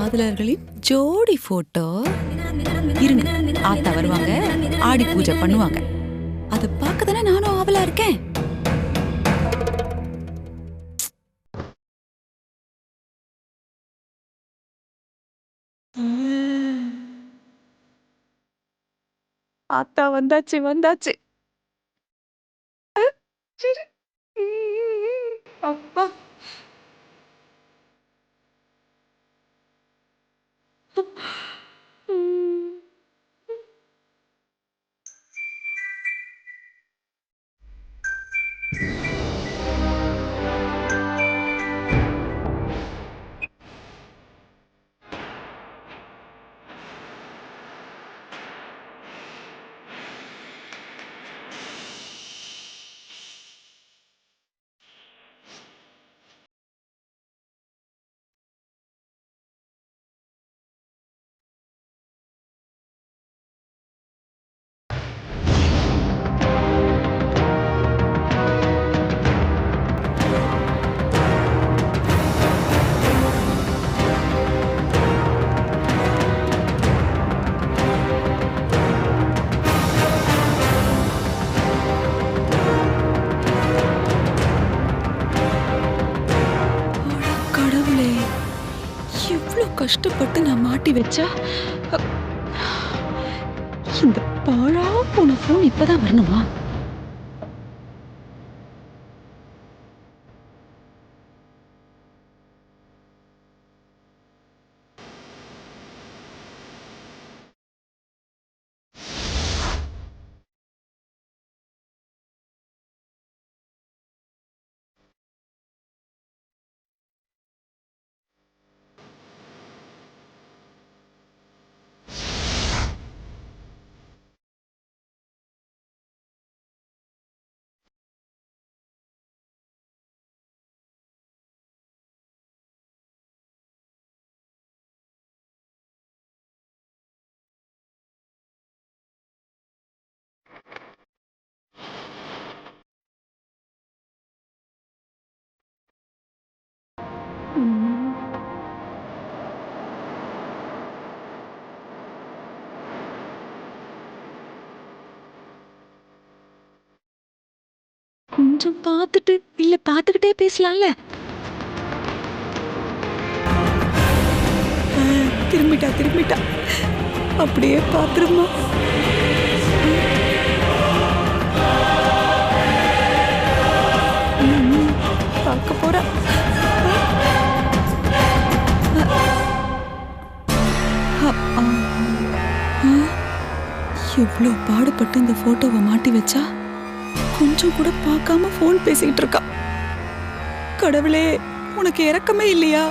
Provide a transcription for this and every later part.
காதலர்களின் ஜோடி போட்டோ. இருங்க, ஆத்தா வருவாங்க, ஆடி பூஜை பண்ணுவாங்க. அதை பார்க்க தானே நானும் ஆவலா இருக்கேன். ஆத்தா வந்தாச்சு வந்தாச்சு. சரி. அப்பா. கடவுளே, இவ்ளோ கஷ்டப்பட்டு நான் மாட்டி வச்சா இந்த பாழா போன போன் இப்பதான் வரணுமா? கொஞ்சம் பார்த்துட்டு இல்ல பார்த்துக்கிட்டே பேசலாம்ல. திரும்பிட்டா திரும்பிட்டா, அப்படியே பாத்துருமா. பார்க்க போறா. எவ்வளோ பாடுபட்டு இந்த போட்டோவை மாட்டி வச்சா கொஞ்சம் கூட பார்க்காம போன் பேசிட்டு இருக்கா. கடவுளே, உனக்கு இரக்கமே இல்லையா?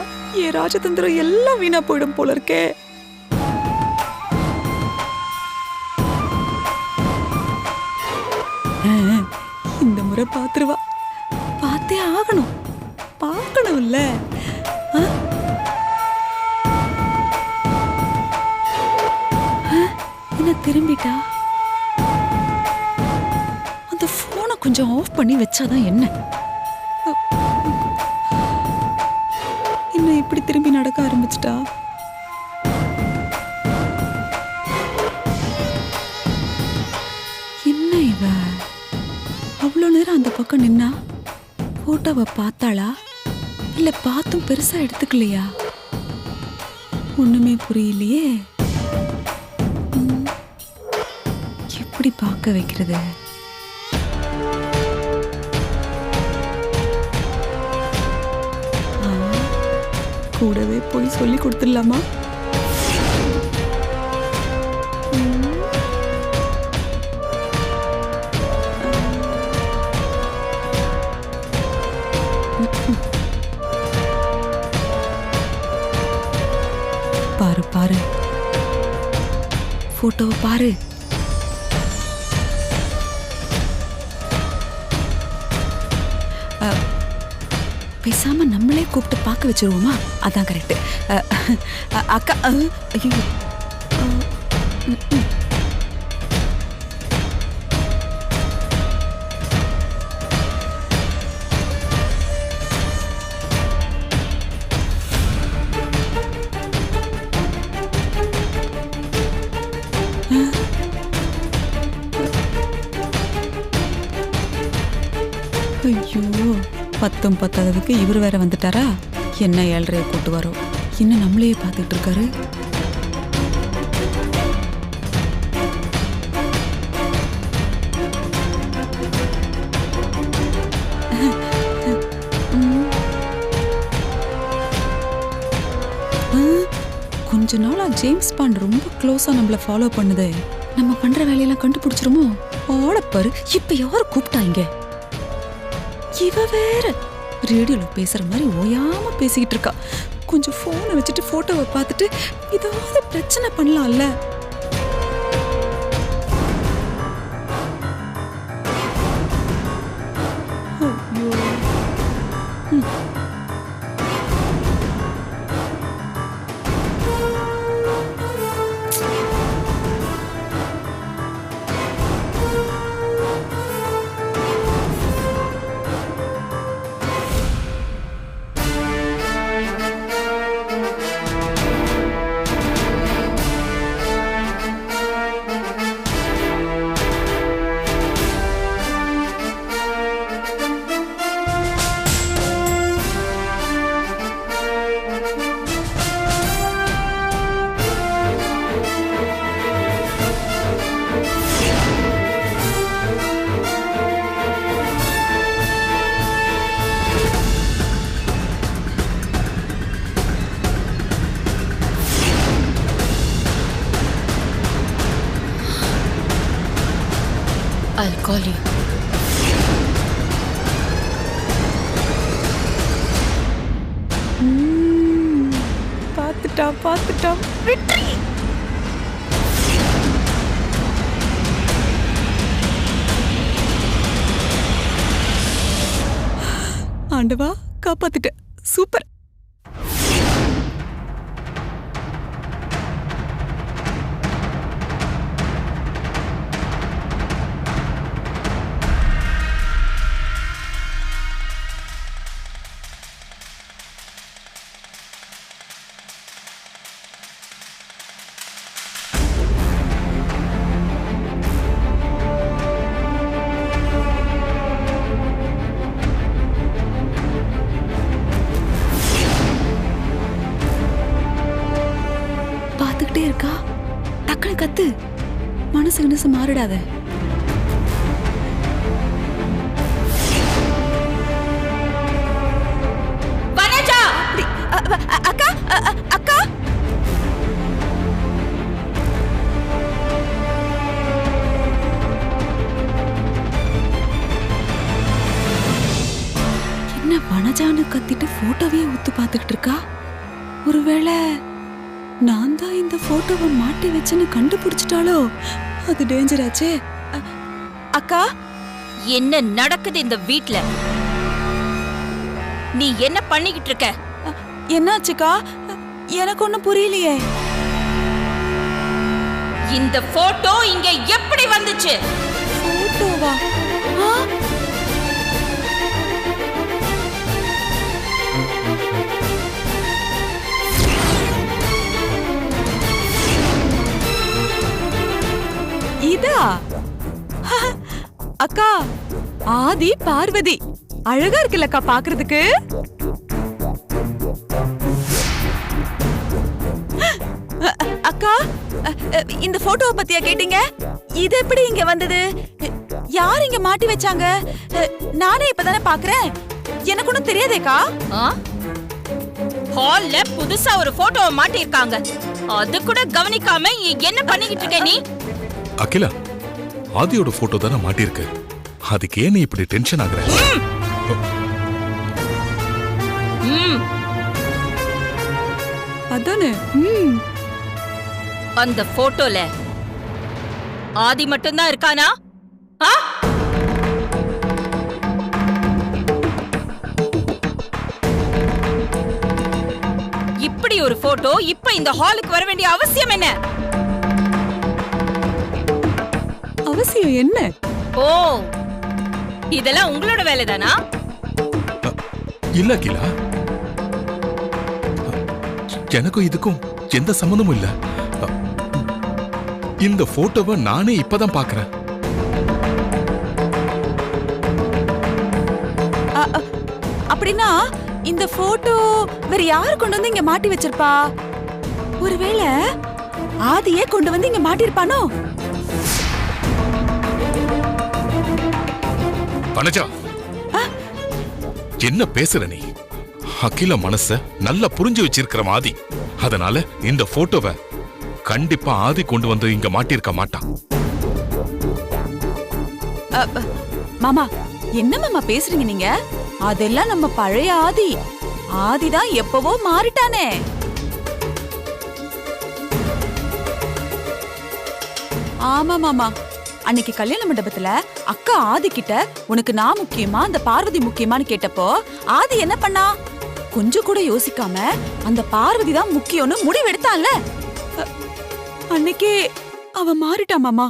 என் ராஜதந்திரம் எல்லாம் வீணா போயிடும் போல இருக்கே. இந்த முறை பாத்துருவா. பார்த்தே ஆகணும், பார்க்கணும்ல. என்ன திரும்பிட்டா? அந்த போனை கொஞ்சம் ஆஃப் பண்ணி வச்சாதான் என்ன? இன்னும் இப்படி திரும்பி நடக்க ஆரம்பிச்சிட்டா. என்ன இவ அவ்வளோ நேரம் அந்த பக்கம் நின்னா போட்டோவை பார்த்தாளா இல்ல பார்த்தும் பெருசா எடுத்துக்கலையா? ஒண்ணுமே புரியலையே. எப்படி பார்க்க வைக்கிறது? கூடவே போய் சொல்லி கொடுத்துடலாமா? பாரு பாரு, போட்டோவை பாரு. பேசாம நம்மளே கூப்பிட்டு பார்க்க வச்சிருவோமா? அதான் கரெக்ட். அக்கா, ஐயோ, ஐயோ, பத்தும் பத்தாததுக்கு இவர் வேற வந்துட்டாரா? என்ன 7:30 கூட்டு வரோம், இன்னும் நம்மளையே பார்த்துட்டு இருக்காரு. கொஞ்ச நாளா ஜேம்ஸ் பாண்ட் ரொம்ப க்ளோஸா நம்மள ஃபாலோ பண்ணுது. நம்ம பண்ற வேலையெல்லாம் கண்டுபிடிச்சிருமோ? ஆளப்பாரு, இப்ப யாரு கூப்பிட்டாங்க? இவ வேற ரேடியோல பேசுற மாதிரி ஓயாம பேசிக்கிட்டு இருக்கா. கொஞ்சம் போனை வச்சுட்டு போட்டோவை பார்த்துட்டு ஏதாவது பிரச்சனை பண்ணலாம்ல. I'll call you. பார்த்துட்டா வெற்றி. ஆண்டவா, காப்பாத்திட்ட. சூப்பர். பார்த்துக்கிட்டே இருக்கா. டக்குனு கத்து. மனசு மாறிடாத. வனஜா, அக்கா அக்கா, என்ன வனஜான்னு கத்திட்டு போட்டோவே ஊத்து பார்த்துக்கிட்டு இருக்கா? ஒருவேளை நான் தான் இந்த போட்டோவை மாட்டி வச்சுன்னு கண்டுபிடிச்சிட்டாலோ? அது டேஞ்சர் ஆச்சே. அக்கா, என்ன நடக்குது இந்த வீட்ல? நீ என்ன பண்ணிக்கிட்டு இருக்க? என்னாச்சுக்கா? எனக்கு ஒண்ணும் புரியலையே. இந்த போட்டோ இங்க எப்படி வந்துச்சு? போட்டோவா? இதா? அக்கா, ஆதி பார்வதி அழகா இருக்குல்லக்கா பாக்குறதுக்கு. அக்கா, இந்த போட்டோவை பத்தியா கேட்டீங்க? இது எப்படி இங்க வந்தது? யார் இங்க மாட்டி வச்சாங்க? நானே இப்பதானே பாக்குறேன். எனக்கு ஒண்ணும் தெரியாதேக்கா. ஹால்ல புதுசா ஒரு போட்டோவை மாட்டி இருக்காங்க. அது கூட கவனிக்காம என்ன பண்ணிக்கிட்டு இருக்க நீ? அகிலா, ஆதியோட போட்டோ தானே மாட்டிருக்கு. அதுக்கு ஏன் நீ இப்படி டென்ஷன் ஆகுற? அதானே. அந்த போட்டோல ஆதி மட்டும்தான் இருக்கானா? இப்படி ஒரு போட்டோ இப்ப இந்த ஹாலுக்கு வர வேண்டிய அவசியம் என்ன? அவசியம் என்ன? ஓ, இதெல்லாம் உங்களோட வேலைதானா? இல்ல அகிலா, எனக்கும் இதுக்கும் எந்த சம்மந்தமும் இல்ல. இந்த போட்டோவை நானே இப்பதான் பாக்குறேன். அப்படின்னா இந்த போட்டோ வேற யாரு கொண்டு வந்து இங்க மாட்டி வச்சிருப்பா? ஒருவேளை ஆதியே கொண்டு வந்து இங்க மாட்டிருப்பானோ? வனஜா, என்ன பேசுற நீ? அகில மனச நல்லா புரிஞ்சு வச்சிருக்கிற ஆதி. அதனால இந்த போட்டோவை கண்டிப்பா ஆதி கொண்டு வந்து இங்க மாட்டிருக்க மாட்டான். மாமா, என்ன மாமா பேசுறீங்க நீங்க? அதெல்லாம் நம்ம பழைய ஆதி. ஆதிதான் எப்பவோ மாறிட்டானே. ஆமா மாமா, அன்னைக்கு கல்யாண மண்டபத்துல அக்கா ஆதி கிட்ட உனக்கு நான் முக்கியமா அந்த பார்வதி முக்கியமான்னு கேட்டப்போ ஆதி என்ன பண்ணா? கொஞ்சம் கூட யோசிக்காம அந்த பார்வதி தான் முக்கியம்னு முடிவெடுத்தான்ல. அன்னைக்கே அவன் மாறிட்டான் மாமா.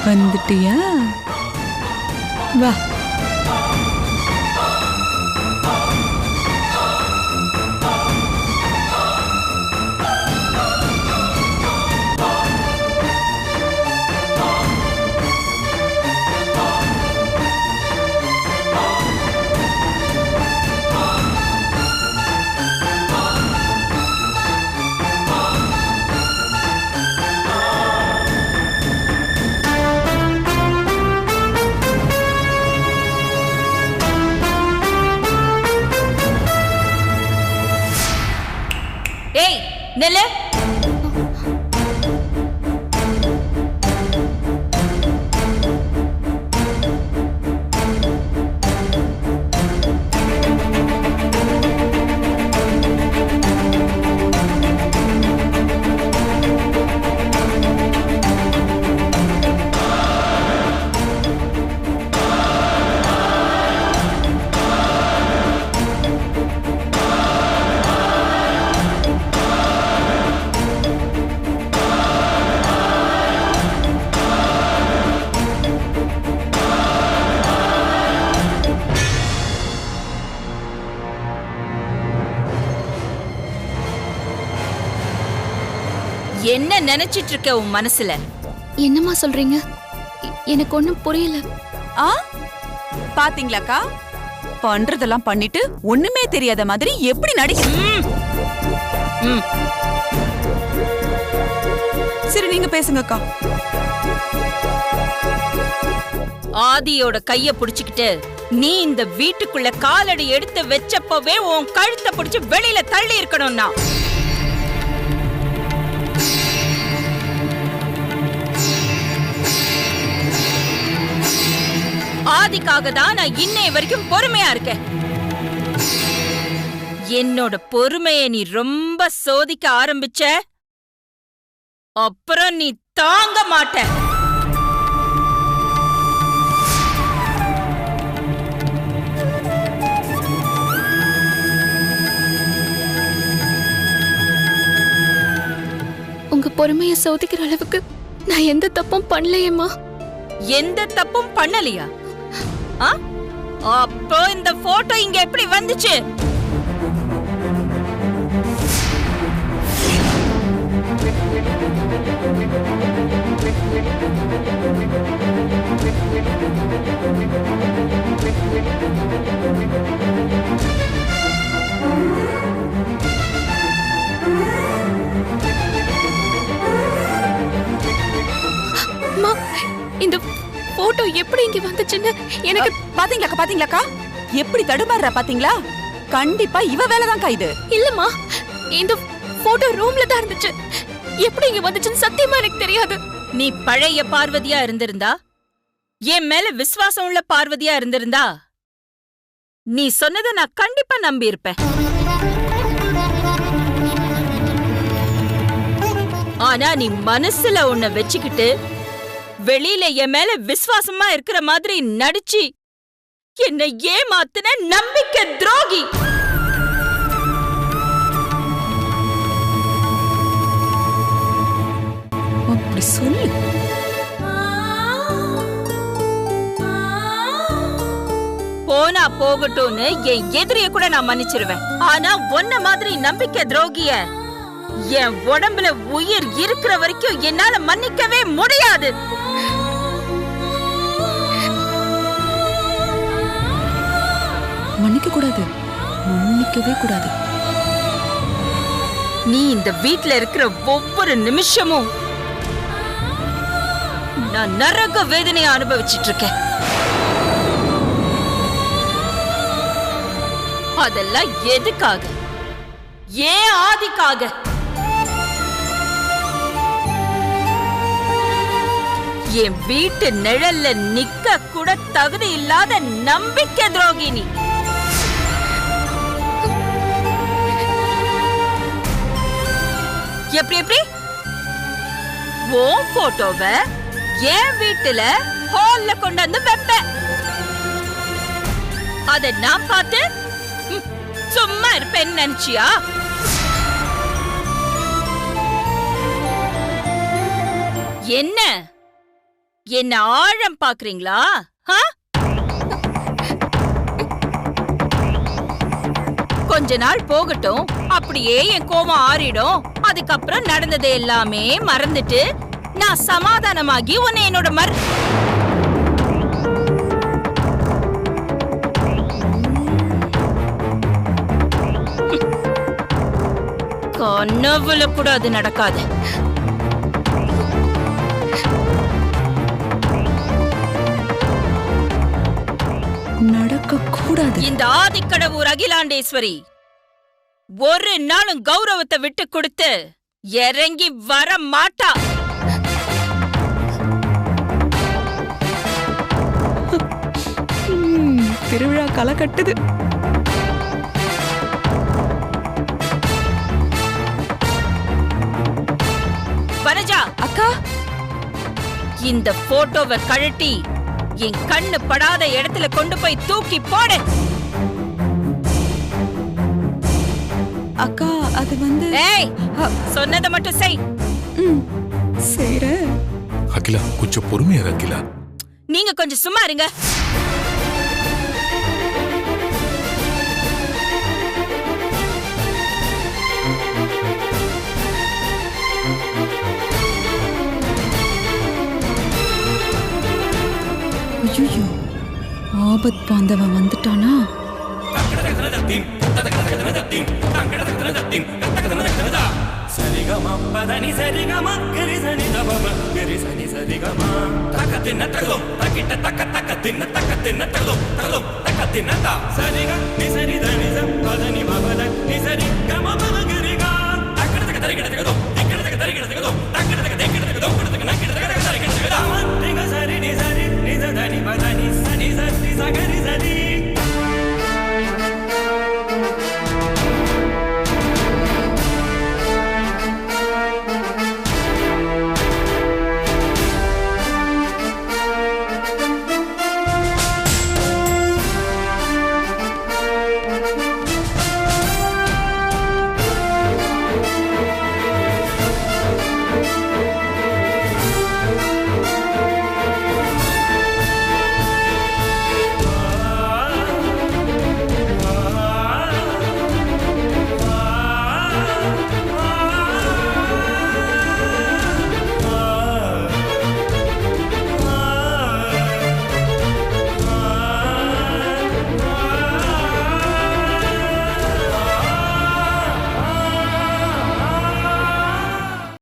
வந்துட்டியா? வா. நெல்லு. என்ன நினைச்சிட்டு இருக்க உன் மனசுல? என்னம்மா சொல்றீங்க? எனக்கு ஒண்ணும் புரியல. பாத்தீங்களாக்கா, பண்றதெல்லாம் பண்ணிட்டு ஒண்ணுமே தெரியாத மாதிரி எப்படி நடிக்க. சரி, நீங்க பேசுங்கக்கா. ஆதியோட கைய புடிச்சுக்கிட்டு நீ இந்த வீட்டுக்குள்ள காலடி எடுத்து வச்சப்பவே உன் கழுத்தை புடிச்சு வெளியில தள்ளி இருக்கணும்னா. ஆதிக்காக தான் நான் இன்னைய வரைக்கும் பொறுமையா இருக்கேன். என்னோட பொறுமையை நீ ரொம்ப சோதிக்க ஆரம்பிச்ச, அப்புறம் நீ தாங்க மாட்ட. உங்க பொறுமையை சோதிக்கிற அளவுக்கு நான் எந்த தப்பும் பண்ணலையேம்மா. எந்த தப்பும் பண்ணலையா? அப்போ இந்த போட்டோ இங்க எப்படி வந்துச்சு? இந்த போட்டோ எப்படி இங்க வந்துச்சுன்னு எனக்கு பாத்தீங்களாக்கா எப்படி தடுமாறுறா பாத்தீங்களா? கண்டிப்பா இவ வேலைதான்க்கா இது. இல்லம்மா, இந்த போட்டோ ரூம்ல தான் இருந்துச்சு. எப்படி இங்க வந்துச்சுன்னு சத்தியமா எனக்கு தெரியாது. நீ பழைய பார்வதியா இருந்திருந்தா, என் மேல விசுவாசம் உள்ள பார்வதியா இருந்திருந்தா, நீ சொன்னதை நான் கண்டிப்பா நம்பி இருப்பேன். ஆனா நீ மனசுல உன்னை வச்சுக்கிட்டு வெளியில என் மேல விசுவாசமா இருக்கிற மாதிரி நடிச்சு என்னை ஏமாத்தின நம்பிக்கை துரோகி. அப்படி சொல்லு. போனா போகட்டும்னு என் எதிரிய கூட நான் மன்னிச்சிருவேன். ஆனா உன்ன மாதிரி நம்பிக்கை துரோகிய என் உடம்புல உயிர் இருக்கிற வரைக்கும் என்னால மன்னிக்கவே முடியாது. மன்னிக்க கூடாது, மன்னிக்கவே கூடாது. நீ இந்த வீட்ல இருக்கிற ஒவ்வொரு நிமிஷமும் நான் நரக வேதனையை அனுபவிச்சிட்டு இருக்கேன். அதெல்லாம் எதுக்காக? ஏன் ஆதிக்காக? என் வீட்டு நிழல்ல நிக்க கூட தகுதி இல்லாத நம்பிக்கை துரோகி நீ. எப்படி உன் போட்டோவை என் வீட்டுல ஹால்ல கொண்டு வந்து வைப்ப. அத நான் பார்த்து சும்மா இருப்பேன்னு நினைச்சியா? என்ன ஆழம் பாக்குறீங்களா? கொஞ்ச நாள் போகட்டும், அப்படியே என் கோபம் ஆறிடும். அதுக்கப்புறம் நடந்தது எல்லாமே மறந்துட்டு நான் சமாதானமாகி உன்னை என்னோட கனவுல கூட அது நடக்காது. நடக்க கூடாது. இந்த ஆதிக்கடவுர் அகிலாண்டேஸ்வரி ஒரு நாளும் கௌரவத்தை விட்டு கொடுத்து இறங்கி வர மாட்டா. திருவிழா களை கட்டுது. வனஜா அக்கா, இந்த போட்டோவை கழட்டி என் கண்ணு படாத இடத்துல கொண்டு போய் தூக்கி போடு. அக்கா அது வந்து ஏய், சொன்னதை மட்டும் செய். செய்றேன். அகிலா கொஞ்சம் பொறுமையா இரு அகிலா. நீங்க கொஞ்சம் சும்மா இருங்க. ஐயோ, ஆபத் பாந்தவன் வந்துட்டானா? சரி